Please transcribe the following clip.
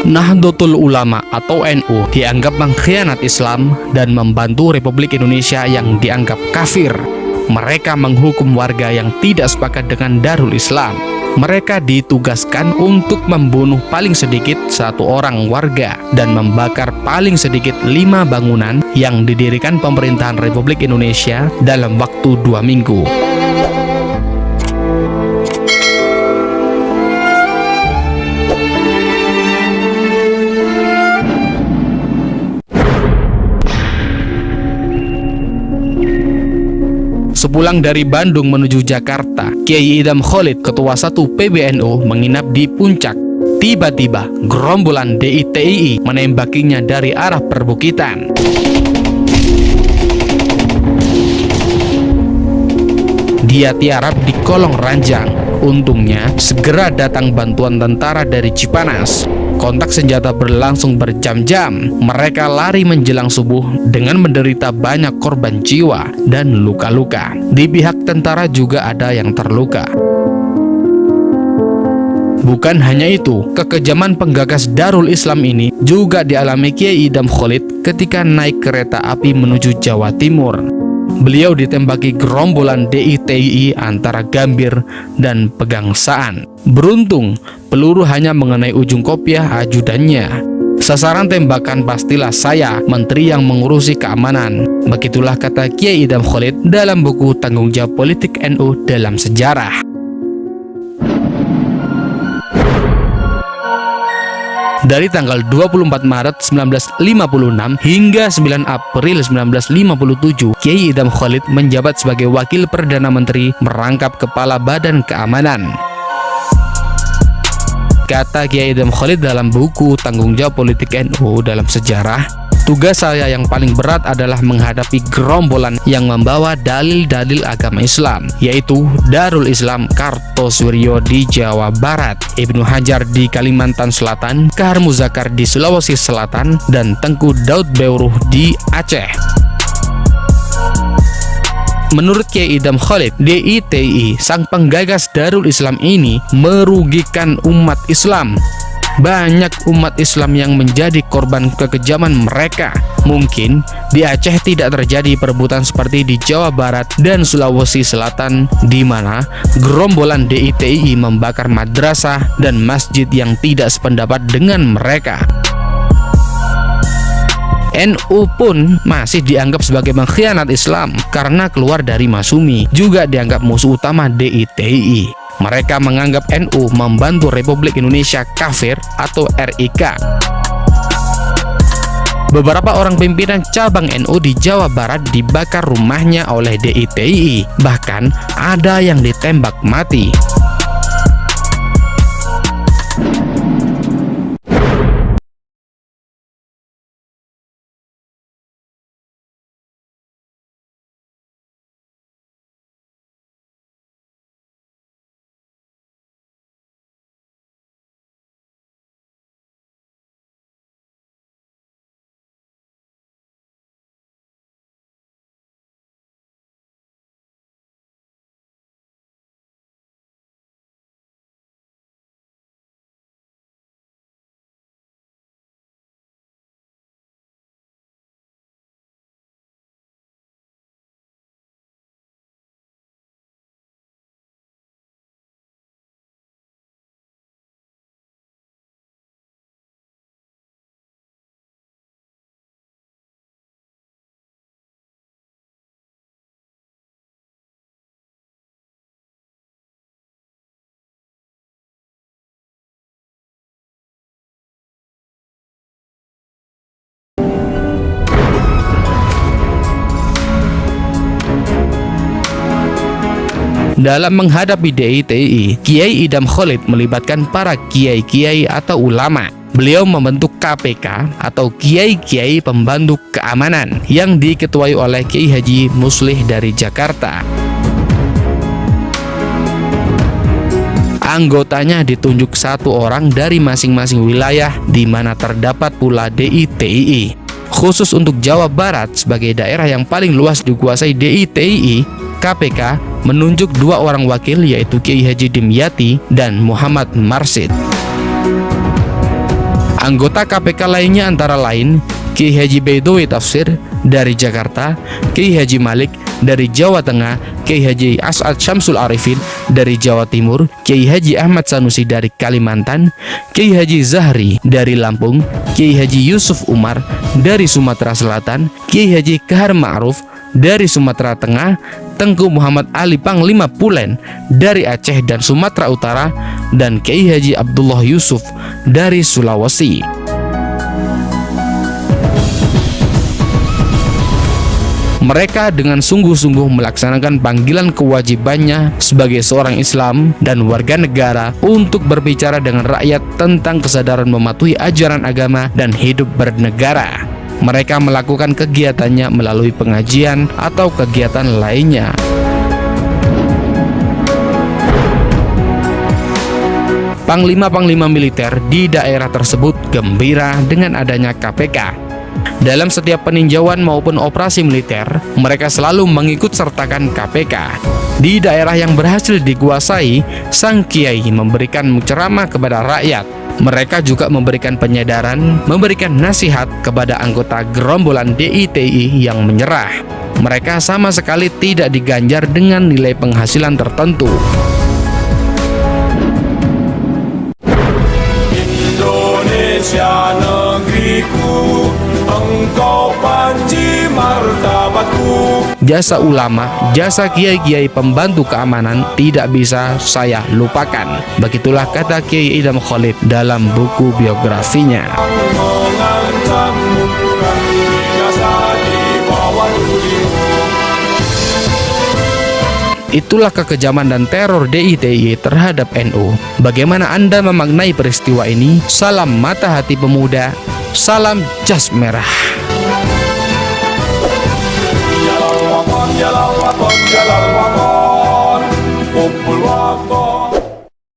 Nahdlatul Ulama atau NU dianggap mengkhianat Islam dan membantu Republik Indonesia yang dianggap kafir. Mereka menghukum warga yang tidak sepakat dengan Darul Islam. Mereka ditugaskan untuk membunuh paling sedikit 1 orang warga dan membakar paling sedikit 5 bangunan yang didirikan pemerintahan Republik Indonesia dalam waktu 2 minggu. Sepulang dari Bandung menuju Jakarta, Kiai Idham Khalid, Ketua 1 PBNU, menginap di Puncak. Tiba-tiba, gerombolan DITII menembakinya dari arah perbukitan. Dia tiarap di kolong ranjang. Untungnya, segera datang bantuan tentara dari Cipanas. Kontak senjata berlangsung berjam-jam. Mereka lari menjelang subuh dengan menderita banyak korban jiwa dan luka-luka. Di pihak tentara juga ada yang terluka. Bukan hanya itu, kekejaman penggagas Darul Islam ini juga dialami Kiai Idham Khalid ketika naik kereta api menuju Jawa Timur. Beliau ditembaki gerombolan DITII antara Gambir dan Pegangsaan. Beruntung, peluru hanya mengenai ujung kopiah ajudannya. Sasaran tembakan pastilah saya, menteri yang mengurusi keamanan. Begitulah kata Kiai Idham Khalid dalam buku Tanggung Jawab Politik NU dalam Sejarah. Dari tanggal 24 Maret 1956 hingga 9 April 1957, Kiai Idham Khalid menjabat sebagai Wakil Perdana Menteri merangkap Kepala Badan Keamanan. Kata Kiai Idham Khalid dalam buku Tanggung Jawab Politik NU dalam Sejarah, tugas saya yang paling berat adalah menghadapi gerombolan yang membawa dalil-dalil agama Islam, yaitu Darul Islam Kartosuryo di Jawa Barat, Ibnu Hajar di Kalimantan Selatan, Kahar Muzakar di Sulawesi Selatan, dan Tengku Daud Beuruh di Aceh. Menurut Kiai Idham Khalid, DITII, sang penggagas Darul Islam ini merugikan umat Islam. Banyak umat Islam yang menjadi korban kekejaman mereka. Mungkin di Aceh tidak terjadi perebutan seperti di Jawa Barat dan Sulawesi Selatan, di mana gerombolan DITII membakar madrasah dan masjid yang tidak sependapat dengan mereka. NU pun masih dianggap sebagai pengkhianat Islam karena keluar dari Masumi, juga dianggap musuh utama DITII. Mereka menganggap NU membantu Republik Indonesia kafir atau RIK. Beberapa orang pimpinan cabang NU di Jawa Barat dibakar rumahnya oleh DITII, bahkan ada yang ditembak mati. Dalam menghadapi DITII, Kiai Idham Khalid melibatkan para kiai-kiai atau ulama. Beliau membentuk KPK atau Kiai-Kiai Pembantu Keamanan yang diketuai oleh Kiai Haji Muslih dari Jakarta. Anggotanya ditunjuk 1 orang dari masing-masing wilayah di mana terdapat pula DITII. Khusus untuk Jawa Barat sebagai daerah yang paling luas dikuasai DITII, KPK menunjuk 2 orang wakil, yaitu Kiai Haji Dimyati dan Muhammad Marsid. Anggota KPK lainnya antara lain Kiai Haji Baidowi Tafsir dari Jakarta, Kiai Haji Malik dari Jawa Tengah, Kiai Haji As'ad Syamsul Arifin dari Jawa Timur, Kiai Haji Ahmad Sanusi dari Kalimantan, Kiai Haji Zahri dari Lampung, Kiai Haji Yusuf Umar dari Sumatera Selatan, Kiai Haji Kahar Ma'ruf dari Sumatera Tengah, Tengku Muhammad Ali Panglima Pulen dari Aceh dan Sumatera Utara, dan Kiai Haji Abdullah Yusuf dari Sulawesi. Mereka dengan sungguh-sungguh melaksanakan panggilan kewajibannya sebagai seorang Islam dan warga negara untuk berbicara dengan rakyat tentang kesadaran mematuhi ajaran agama dan hidup bernegara. Mereka melakukan kegiatannya melalui pengajian atau kegiatan lainnya. Panglima-panglima militer di daerah tersebut gembira dengan adanya KPK. Dalam setiap peninjauan maupun operasi militer, mereka selalu mengikut sertakan KPK. Di daerah yang berhasil dikuasai, sang kiai memberikan ceramah kepada rakyat. Mereka juga memberikan penyadaran, memberikan nasihat kepada anggota gerombolan DITI yang menyerah. Mereka sama sekali tidak diganjar dengan nilai penghasilan tertentu. Indonesia negeriku, engkau panji martabatku. Jasa ulama, jasa kiai-kiai pembantu keamanan tidak bisa saya lupakan. Begitulah kata Kiai Idham Khalid dalam buku biografinya. Itulah kekejaman dan teror DITI terhadap NU. Bagaimana Anda memaknai peristiwa ini? Salam mata hati pemuda, salam jas merah.